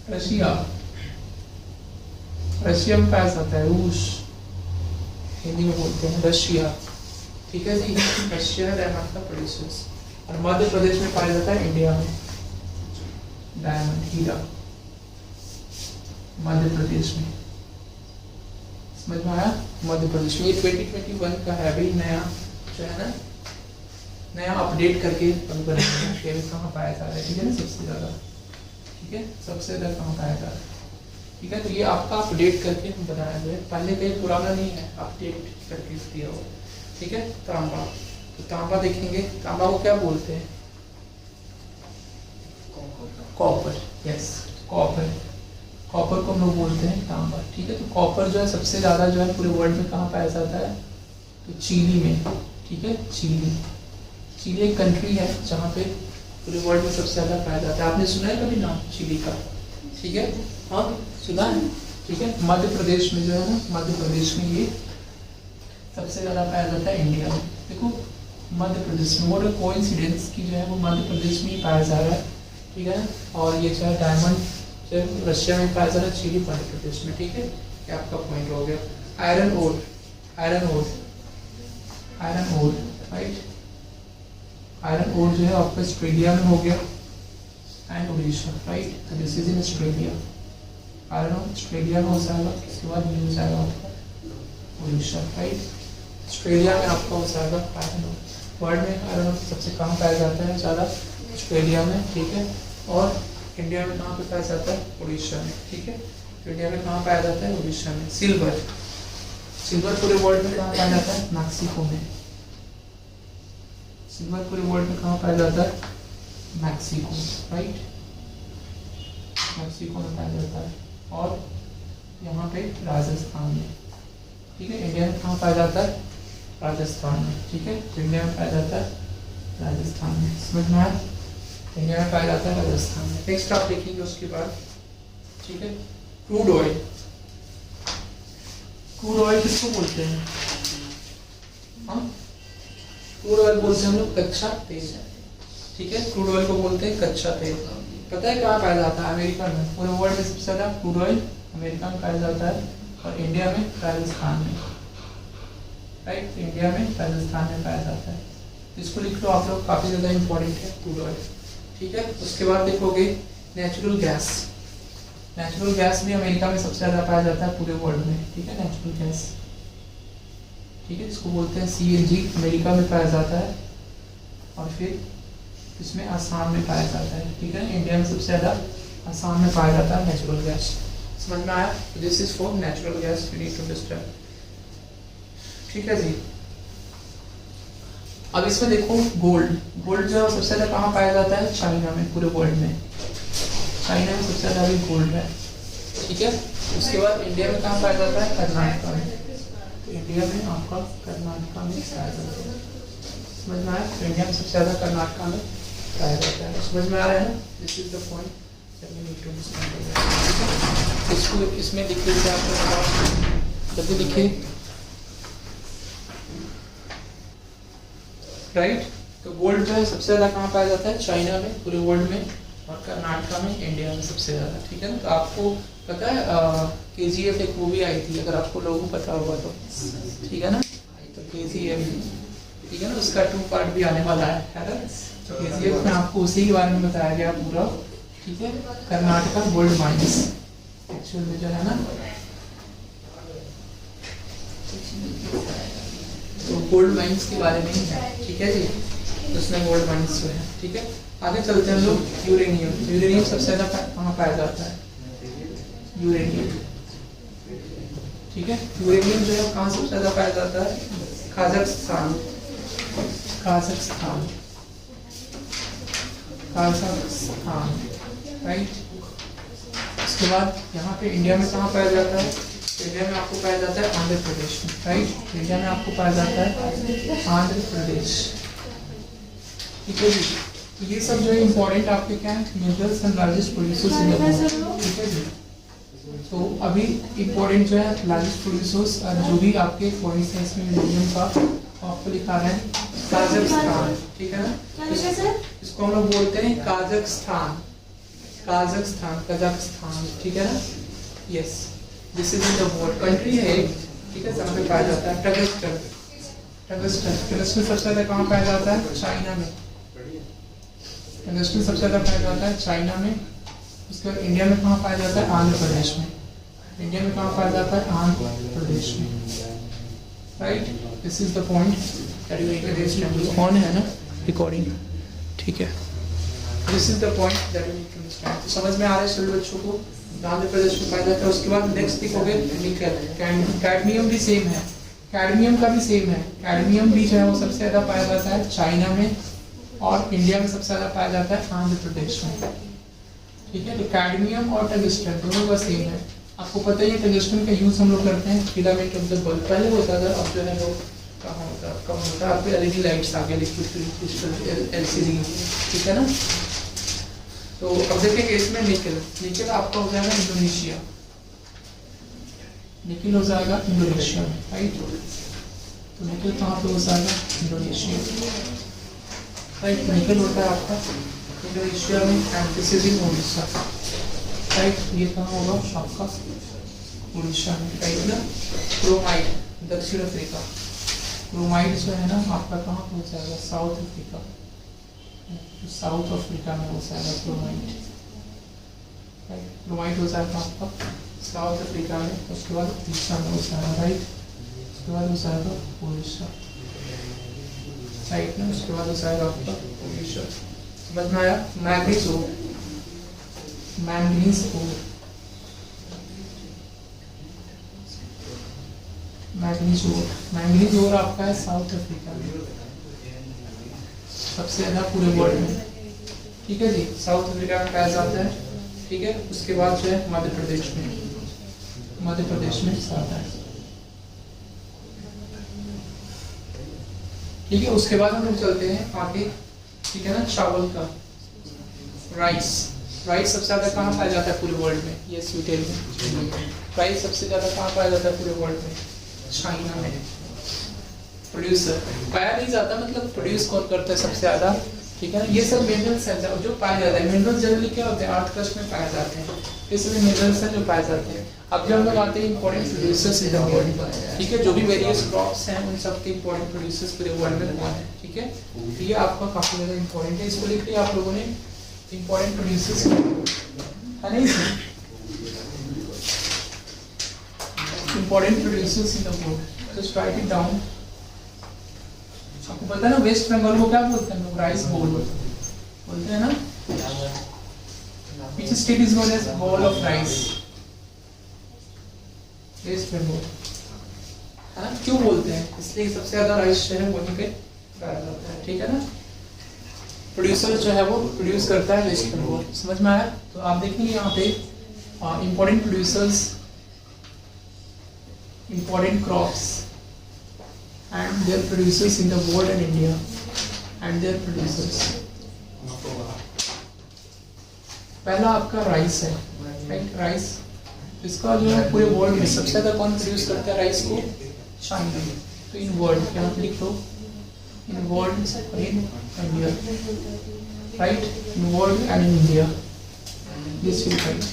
रशिया, रशिया में पाया जाता है, रूस हिंदी में बोलते हैं रशिया, ठीक है जी। रशिया डायमंड का प्रोड्यूसर्स। और मध्य प्रदेश में पाया जाता है इंडिया में डायमंड, हीरा, मध्य प्रदेश में, समझ में आया। मध्य प्रदेश में ये 2021 का है अभी नया जो है ना, नया अपडेट करके बनाया है, कहाँ पाया जा रहा है, ठीक है ना, सबसे ज्यादा, ठीक है, सबसे ज्यादा कहाँ पाया जा रहा है, ठीक है। तो ये आपका अपडेट करके बनाया गया है, पहले कहीं पुराना नहीं है, अपडेट करके दिया हो, ठीक है। तांबा, तो तांबा देखेंगे, तांबा को क्या बोलते हैं, कॉपर, यस कॉपर, कॉपर को हम लोग बोलते हैं तांबा, ठीक है। तो कॉपर जो है सबसे ज्यादा जो है पूरे वर्ल्ड में कहाँ पाया जाता है, तो चिली में, ठीक है। चिली एक कंट्री है जहाँ पे पूरे वर्ल्ड में सबसे ज्यादा पाया जाता है। आपने सुना है कभी नाम चिली का, ठीक है, हाँ सुना है, ठीक है। मध्य प्रदेश में जो है ना, मध्य प्रदेश में ये सबसे ज्यादा पाया जाता है इंडिया में। देखो मध्य प्रदेश में, वो कोइंसिडेंस की जो है वो मध्य प्रदेश में ही पाया जा रहा है, ठीक है। और ये जो है डायमंड जो रशिया में पाया जा रहा है, चिली मध्य प्रदेश में, ठीक है। ये आपका पॉइंट हो गया। Iron ore, iron ore, iron ore, right. Iron ore जो है आपका ऑस्ट्रेलिया में हो गया एंड उड़ीसा, राइट। तो this is in Australia, iron ore Australia में हो जाएगा, इसके बाद ये हो जाएगा आपका उड़ीसा, राइट। ऑस्ट्रेलिया में आपका हो जाएगा आयरन ओर। वर्ल्ड में आयरन ओर सबसे कहाँ पाया जाता है ज़्यादा, ऑस्ट्रेलिया में, ठीक है। और इंडिया में कहाँ पे पाया जाता है, उड़ीसा में, ठीक है। इंडिया में कहाँ पाया जाता है, उड़ीसा में। सिल्वर, सिल्वर पूरे वर्ल्ड में कहाँ पाया जाता है, मैक्सिको में। सिल्वर पूरे वर्ल्ड में कहाँ पाया जाता है, मैक्सिको, राइट, मैक्सिको में पाया जाता है। और यहाँ पे राजस्थान में, ठीक है। इंडिया में कहाँ पाया जाता है, राजस्थान में, ठीक है। इंडिया में पाया जाता है राजस्थान में, समझ में आया। इंडिया में पाया जाता है राजस्थान में। नेक्स्ट आप देखेंगे उसके बाद ठीक है। क्रूड ऑयल, क्रूड ऑयल किसको बोलते हैं हम? क्रूड ऑयल बोलते हैं हम लोग कच्चा तेल, ठीक है। क्रूड ऑयल को बोलते हैं कच्चा तेल। पता है कहाँ पाया जाता है? अमेरिका में। पूरे वर्ल्ड में सबसे ज्यादा क्रूड ऑयल अमेरिका में पाया जाता है, और इंडिया में राजस्थान में, राइट, इंडिया में राजस्थान में पाया जाता है। इसको लिख लो आप लोग, काफी ज्यादा इंपॉर्टेंट है क्रूड ऑयल, ठीक है। उसके बाद देखोगे नेचुरल गैस। नेचुरल गैस भी अमेरिका में सबसे ज्यादा पाया जाता है पूरे वर्ल्ड में, ठीक है, नेचुरल गैस, ठीक है। इसको बोलते हैं CNG, अमेरिका में पाया जाता है, और फिर इसमें आसाम में पाया जाता है, ठीक है। इंडिया में सबसे ज्यादा आसाम में पाया जाता है नेचुरल गैस। समझ में आया? This is for natural gas, you need to understand, ठीक है जी। अब इसमें देखो गोल्ड। गोल्ड जो है सबसे ज्यादा कहाँ पाया जाता है? चाइना में, पूरे वर्ल्ड में चाइना में सबसे ज्यादा भी गोल्ड है, ठीक है। उसके बाद इंडिया में कहाँ पाया जाता है? कर्नाटका में। तो इंडिया में आपका कर्नाटका में पाया जाता है, समझ में आया? तो इंडिया में सबसे ज्यादा कर्नाटका में पाया जाता है, समझ में आ रहा है ना? This is the point that we need to understand. इसको इसमें लिख लीजिए आप, जब भी लिखे, राइट। तो गोल्ड जो है सबसे ज्यादा कहाँ पाया जाता है? चाइना में, पूरे वर्ल्ड में, और कर्नाटका में, इंडिया में सबसे ज्यादा, ठीक है ना। तो आपको पता है KGF एक मूवी आई थी, अगर आपको लोगों को पता होगा तो, ठीक है ना। तो KGF, ठीक है ना, उसका 2 पार्ट भी आने वाला है ना। तो KGF में आपको उसी के बारे में बताया गया पूरा, ठीक है। कर्नाटका गोल्ड माइंस एक्चुअल में जो है ना, तो गोल्ड माइंस के बारे में ही है, ठीक है जी। उसमें गोल्ड माइंस जो है, ठीक है। आगे चलते हैं हम लोग। यूरेनियम। यूरेनियम सबसे ज्यादा कहाँ पाया जाता है? यूरेनियम, ठीक है। यूरेनियम जो है कहाँ सबसे ज्यादा पाया जाता है? काजाकिस्तान, काजाकिस्तान, काजाकिस्तान, राइट। उसके बाद यहाँ पे इंडिया में कहाँ पाया जाता है? इंडिया में आपको पाया जाता है आंध्र प्रदेश में, राइट। इंडिया में आपको पाया जाता है आंध्र प्रदेश, ठीक है जी। तो ये सब जो है इम्पोर्टेंट आपके क्या है? Minerals and largest producers in the world, ठीक है जी। तो अभी इम्पोर्टेंट जो है लार्जेस्ट प्रोड्यूसर्स जो भी आपके फॉर इंस्टेंस में यूरेनियम का आपको लिखा है काजाकिस्तान, ठीक है ना। इसको हम लोग बोलते हैं काजाकिस्तान, काजाकिस्तान, कजाकिस्तान, ठीक है ना। Yes, this is in the world country है एक, ठीक है, जहाँ पे पाया जाता है टंगस्टन। टंगस्टन, टंगस्टन सबसे ज्यादा कहाँ पाया जाता है? चाइना में। टंगस्टन सबसे ज्यादा पाया जाता है चाइना में। उसके बाद इंडिया में कहाँ पाया जाता है? आंध्र प्रदेश में। इंडिया में कहाँ पाया जाता है? आंध्र प्रदेश में, right. This is the point that you need to understand. On है ना रिकॉर्डिंग, ठीक है। This is the point that you need to understand. तो समझ में आ रहा है सभी बच्चों को? आंध्र प्रदेश में पाया जाता है। उसके बाद नेक्स्ट देखोगे निकल, कैडमियम भी सेम है, कैडमियम का भी सेम है। कैडमियम भी जो है वो सबसे ज्यादा पाया जाता है चाइना में, और इंडिया में सबसे ज्यादा पाया जाता है आंध्र प्रदेश में, ठीक है। तो कैडमियम और टंगस्टन दोनों का सेम है। आपको पता ही है टंगस्टन का यूज हम लोग करते हैं फिलामेंट ऑफ द बल्ब, पहले होता था, अब जो है वो कहाँ होता है, कम होता है। आपको LED लाइट्स आ गए, लिक्विड क्रिस्टल LCD, ठीक है ना। तो अब देखेंगे इसमें निकल। निकल आपका हो जाएगा इंडोनेशिया, निकल हो जाएगा इंडोनेशिया में, राइट। तो निकल कहाँ पे हो जाएगा? Indonesia, right. निकल होता है आपका इंडोनेशिया में, and this is in Orissa, right. ये कहाँ होगा? आपका उड़ीसा में, राइट ना। क्रोमाइड, दक्षिण अफ्रीका। क्रोमाइड जो है ना आपका कहाँ हो जाएगा? साउथ अफ्रीका, साउथ अफ्रीका में हो जाएगा क्रोमाइड, राइट। क्रोमाइड हो जाएगा आपका साउथ अफ्रीका में। उसके बाद उड़ीसा में हो जाएगा, राइट। उसके बाद हो जाएगा उड़ीसा, राइट ना। उसके बाद हो जाएगा आपका उड़ीसा, समझ में आया? मैग्नीज ओर, मैंगनीज ओर, मैग्नीज ओर, मैंगनीज ओर आपका है साउथ अफ्रीका में, सबसे ज्यादा पूरे वर्ल्ड में, ठीक है जी। साउथ अफ्रीका में पाया जाता है, ठीक है। उसके बाद जो है मध्य प्रदेश में, मध्य प्रदेश में आता है, ठीक है। उसके बाद हम लोग चलते हैं आगे, ठीक है ना। चावल का, राइस, राइस सबसे ज़्यादा कहाँ पाया जाता है पूरे वर्ल्ड में? Yes you tell me. Rice सबसे ज़्यादा कहाँ पाया जाता है पूरे वर्ल्ड में? चाइना में। प्रोड्यूसर पाया नहीं जाता, मतलब प्रोड्यूस कौन करता है सबसे ज़्यादा, ठीक है ना। ये सब मिनरल्स हैं जो पाए जाते हैं। मिनरल्स जनरली क्या होते हैं? अर्थ क्रस्ट में पाए जाते हैं, इसलिए मिनरल्स हैं जो पाए जाते हैं। अब जब हम लोग आते हैं important producers in the world, ठीक है, जो भी वेरियस क्रॉप्स हैं उन सब के इंपॉर्टेंट प्रोड्यूसर्स पूरे वर्ल्ड में कौन है, ठीक है। तो ये आपका काफ़ी ज़्यादा इंपॉर्टेंट है, इसको लिख लिया आप लोगों ने, इंपॉर्टेंट प्रोड्यूसर्स है नहीं sir, important producers in the world, just right it down. आपको पता है ना वेस्ट बंगाल को क्या बोलते हैं लोग? राइस बोल बोलते हैं ना। Which state is known as bowl of rice? West Bengal, है ना। क्यों बोलते हैं? इसलिए सबसे ज्यादा राइस जो है वहीं पे पाया जाता है, ठीक है ना। प्रोड्यूसर जो है वो प्रोड्यूस करता है वेस्ट बंगाल, समझ में आया? तो आप देखेंगे यहाँ पे important producers, important crops and their producers in the world and India and their producers. पहला आपका राइस है, राइट। राइस इसका जो है पूरे वर्ल्ड में सबसे ज़्यादा कौन प्रोड्यूस करता है राइस को? चाइना। तो इन वर्ल्ड यहाँ पे लिख लो, इन वर्ल्ड और in India, right. In world and in India, this will write,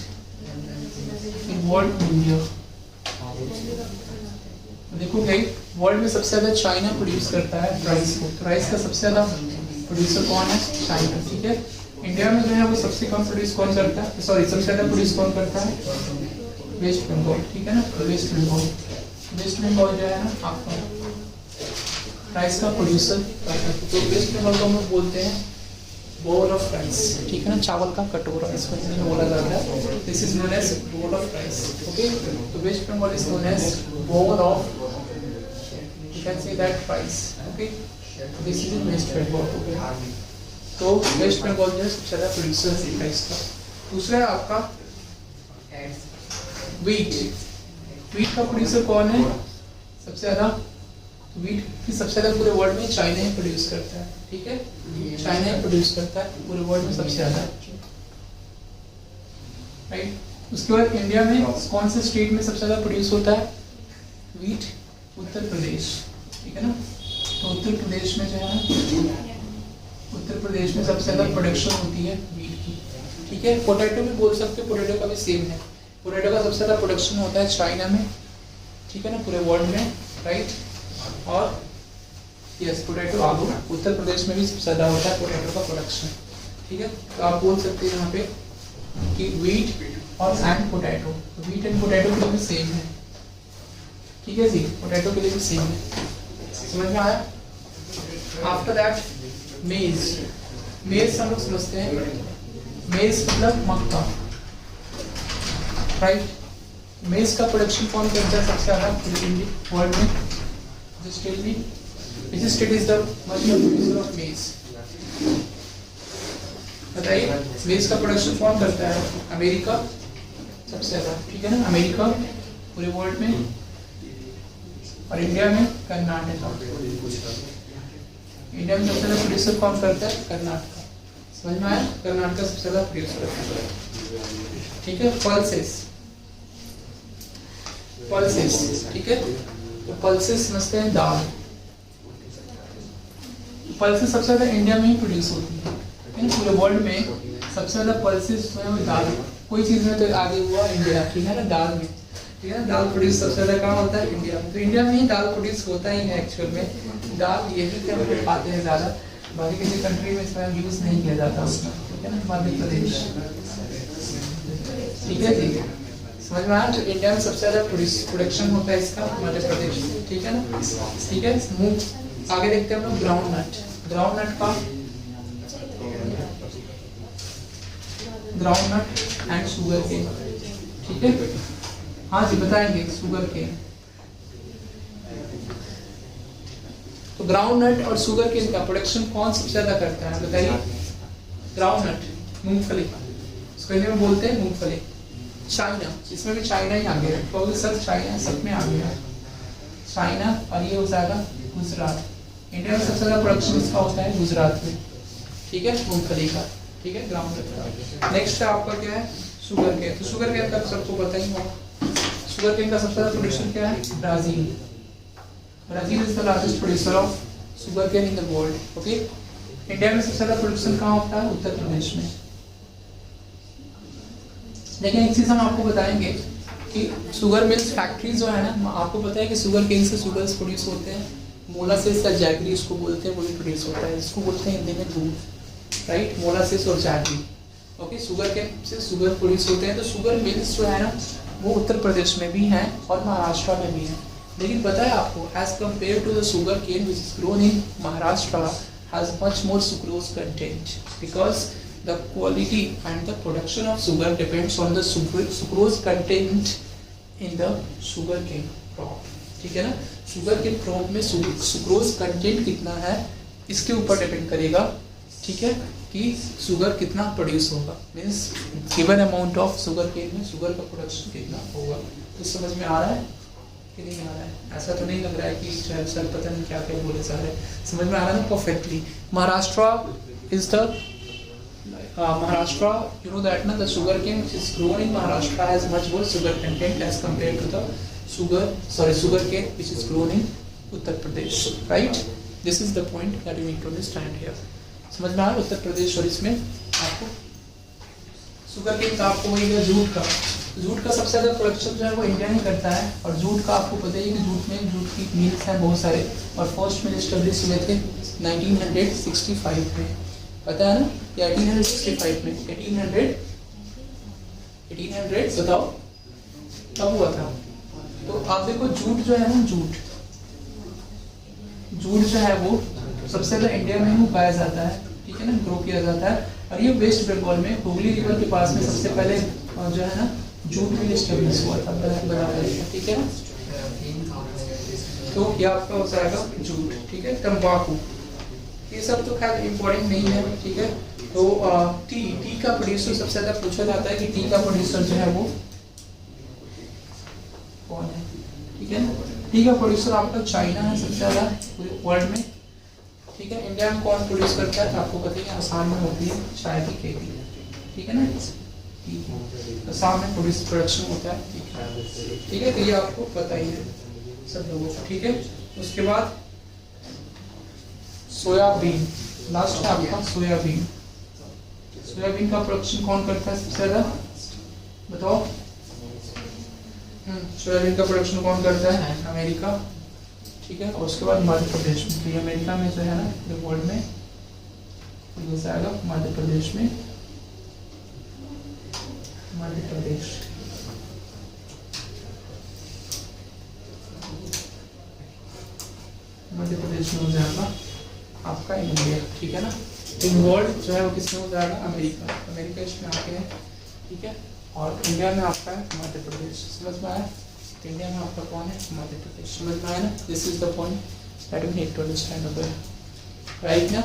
in world and India. देखो भाई वर्ल्ड में सबसे ज्यादा चाइना प्रोड्यूस करता है राइस को, तो राइस का सबसे ज्यादा प्रोड्यूसर कौन है? चाइना, ठीक है। इंडिया में जो है वो सबसे कम प्रोड्यूस कौन करता है? सॉरी, सबसे ज्यादा प्रोड्यूस कौन करता है? वेस्ट बंगाल, ठीक है ना। वेस्ट बंगाल, वेस्ट बंगाल जो है ना आपका राइस का प्रोड्यूसर। तो वेस्ट बंगाल को हम लोग बोलते हैं बोल ऑफ राइस, ठीक है ना, चावल का कटोरा इसको हिंदी में बोला जाता है। This is known as bowl of rice, okay. तो West Bengal is known as bowl of, you can say that rice, okay. This is in West Bengal, okay. तो वेस्ट बंगाल जो है सबसे ज़्यादा प्रोड्यूसर है राइस का। दूसरा है आपका वीट। वीट का प्रोड्यूसर कौन है सबसे ज़्यादा? वीट की सबसे ज़्यादा पूरे वर्ल्ड में चाइना ही प्रोड्यूस करता है, ठीक है। चाइना ही प्रोड्यूस करता है पूरे वर्ल्ड में सबसे ज़्यादा, राइट। उसके बाद इंडिया में कौन से स्टेट में सबसे ज़्यादा प्रोड्यूस होता है वीट? उत्तर प्रदेश, ठीक है ना। तो उत्तर प्रदेश में जो है ना, उत्तर प्रदेश में सबसे ज़्यादा प्रोडक्शन होती है वीट की, ठीक है। पोटैटो भी बोल सकते हो, पोटैटो का भी सेम है। पोटैटो का सबसे ज़्यादा प्रोडक्शन होता है चाइना में, ठीक है ना, पूरे वर्ल्ड में, राइट। और यस, पोटैटो आलू उत्तर प्रदेश में भी सबसे ज़्यादा होता है पोटैटो का प्रोडक्शन, ठीक है। तो आप बोल सकते हैं यहाँ पे कि वीट और and potato, wheat and potato के लिए भी सेम है, ठीक है जी। पोटैटो के लिए भी सेम है, समझ में आया? आफ्टर दैट मेज। मेज हम लोग समझते हैं, मेज मतलब मक्का, राइट। मेज का प्रोडक्शन कौन करता है सबसे ज़्यादा वर्ल्ड में? Just tell me which state is the multiple producer of maize? बताइए, मेज का प्रोडक्शन कौन करता है? अमेरिका सबसे ज़्यादा, ठीक है ना। अमेरिका पूरे वर्ल्ड में, और इंडिया में कर्नाटक। इंडिया में सबसे ज़्यादा प्रोड्यूसर कौन करता है? कर्नाटक, समझ में आया? कर्नाटक सबसे ज़्यादा प्रोड्यूसर है, ठीक है। पल्सेस, पल्सेस, ठीक है। तो पल्सेस समझते हैं दाल। पल्सेस सबसे ज़्यादा इंडिया में ही प्रोड्यूस होती है, पूरे वर्ल्ड में सबसे ज़्यादा पल्सेस जो है वो दाल, कोई चीज़ में तो आगे हुआ इंडिया, ठीक है ना, दाल में, ठीक है। दाल प्रोड्यूस सबसे ज़्यादा कहाँ होता है? इंडिया में। तो इंडिया में ही दाल प्रोड्यूस होता ही है एक्चुअल में। दाल यही से हम लोग खाते हैं ज़्यादा, बाकी किसी कंट्री में इसका यूज़ नहीं किया जाता उसका, ठीक है ना। मध्य प्रदेश, ठीक है जी, समझ में आया? तो इंडिया में सबसे ज़्यादा प्रोडक्शन होता है इसका मध्य प्रदेश, ठीक है ना, ठीक है। मूव आगे देखते हैं हम लोग ग्राउंड नट। ग्राउंड नट का, groundnut and sugarcane, ठीक है। हाँ जी बताएंगे, शुगर केन। तो ग्राउंड नट और शुगर केन का प्रोडक्शन कौन सबसे ज्यादा करता है बताइए? ग्राउंड नट, मूंगफली, इसको हिंदी में बोलते हैं मूंगफली। चाइना, इसमें भी चाइना ही आ गया, तो सब चाइना सब में आ गया चाइना। और ये हो जाएगा गुजरात। इंडिया में सबसे ज्यादा प्रोडक्शन इसका होता है गुजरात में, ठीक है, मूंगफली का। ठीक है, ग्राम का। नेक्स्ट है आपका क्या है, शुगर केन। तो शुगर केन का सबको पता ही होगा। शुगर केन का सबसे ज्यादा प्रोड्यूसर क्या है, Brazil. Brazil is the largest producer of sugar cane in the world. Okay, India में सबसे ज्यादा प्रोडक्शन कहाँ होता है, उत्तर प्रदेश में। लेकिन एक चीज हम आपको बताएंगे कि शुगर मिल्स फैक्ट्रीज जो है ना, आपको पता है कि शुगर केन से शुगर्स प्रोड्यूस होते हैं, मोलासिस या जैगरी इसको बोलते हैं, वो भी प्रोड्यूस होता है। इसको बोलते हैं हिंदी में दूध, राइट, मोलासिस और जैगरी। ओके, शुगर केन से शुगर प्रोड्यूस होते हैं। तो शुगर मिल्स जो है ना वो उत्तर प्रदेश में भी हैं और महाराष्ट्र में भी हैं। लेकिन पता है आपको, as compared to the sugarcane which is grown in Maharashtra has much more sucrose content because the quality and the production of sugar depends on the sucrose content in the sugarcane crop। ठीक है ना, sugar के crop में sucrose content कितना है इसके ऊपर depend करेगा, ठीक है, कि शुगर कितना प्रोड्यूस होगा। Means given amount of sugar cane में शुगर का प्रोडक्शन कितना होगा। तो समझ में आ रहा है कि नहीं आ रहा है? ऐसा तो नहीं लग रहा है कि सर पता नहीं क्या क्या बोले जा रहे हैं। समझ में आ रहा है ना perfectly. Maharashtra is the Maharashtra, you know that na, the sugarcane which is grown in Maharashtra has much more sugar content as compared to the sugarcane which is grown in Uttar Pradesh, right? This is the point that you need to understand here. समझ में आ रहा है? उत्तर प्रदेश और इसमें आपको sugarcane का आपको वही है, जूट का। जूट का सबसे ज्यादा प्रोडक्शन जो है वो इंडिया में करता है। और जूट का आपको पता ही है कि जूट की मिल्स हैं बहुत सारे, और फर्स्ट मिल एस्टेब्लिश हुए थे 1965 में, पता है ना, या 1865 में, 1800 बताओ कब हुआ था। तो आप देखो जूट जो है ना, जूट जो है वो सबसे ज्यादा इंडिया में ही उगाया जाता है, ठीक है ना, ग्रो किया जाता है। और ये वेस्ट बंगाल में हुगली रिवर के पास में सबसे पहले जो है ना जूट मिल एस्टेब्लिश हुआ था, ठीक है ना। तो ये आपका हो जाएगा जूट, ठीक है। तंबाकू, ये सब तो खैर इम्पोर्टेंट नहीं है, ठीक है। तो टी का प्रोड्यूसर सबसे ज्यादा पूछा जाता है कि टी का प्रोड्यूसर जो है वो कौन है, ठीक है ना। टी का प्रोड्यूसर आपका चाइना है सबसे ज्यादा पूरे वर्ल्ड में, ठीक है। इंडिया में कौन प्रोड्यूस करता है, आपको पता है आसाम में होती है चाय की खेती, ठीक है ना। आसाम में प्रोडक्शन होता है, ठीक है। तो ये आपको पता ही है सब लोगों को, ठीक है। उसके बाद सोयाबीन, लास्ट है आपका सोयाबीन। सोयाबीन का प्रोडक्शन कौन करता है सबसे ज्यादा, बताओ। सोयाबीन का प्रोडक्शन कौन करता है, अमेरिका, ठीक है। और उसके बाद मध्य प्रदेश में, तो ये अमेरिका में जो है ना पूरे वर्ल्ड में ये जाएगा मध्य प्रदेश में, मध्य प्रदेश। मध्य प्रदेश में हो जाएगा आपका इंडिया, ठीक है ना। इन वर्ल्ड जो है वो किसमें हो जाएगा, अमेरिका, अमेरिका इसमें आके है, ठीक है। और इंडिया में आपका है मध्य प्रदेश। समझ में आया? इंडिया में आपका कौन है, मध्य प्रदेश। समझ में आया ना? This is the point that we need to understand about, right ना।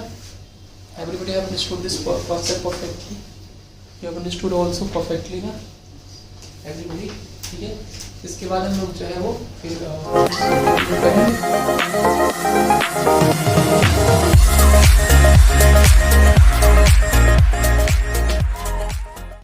Everybody have understood this concept perfectly, you have understood also perfectly ना एवरीबॉडी, ठीक है। इसके बाद हम लोग जो है वो फिर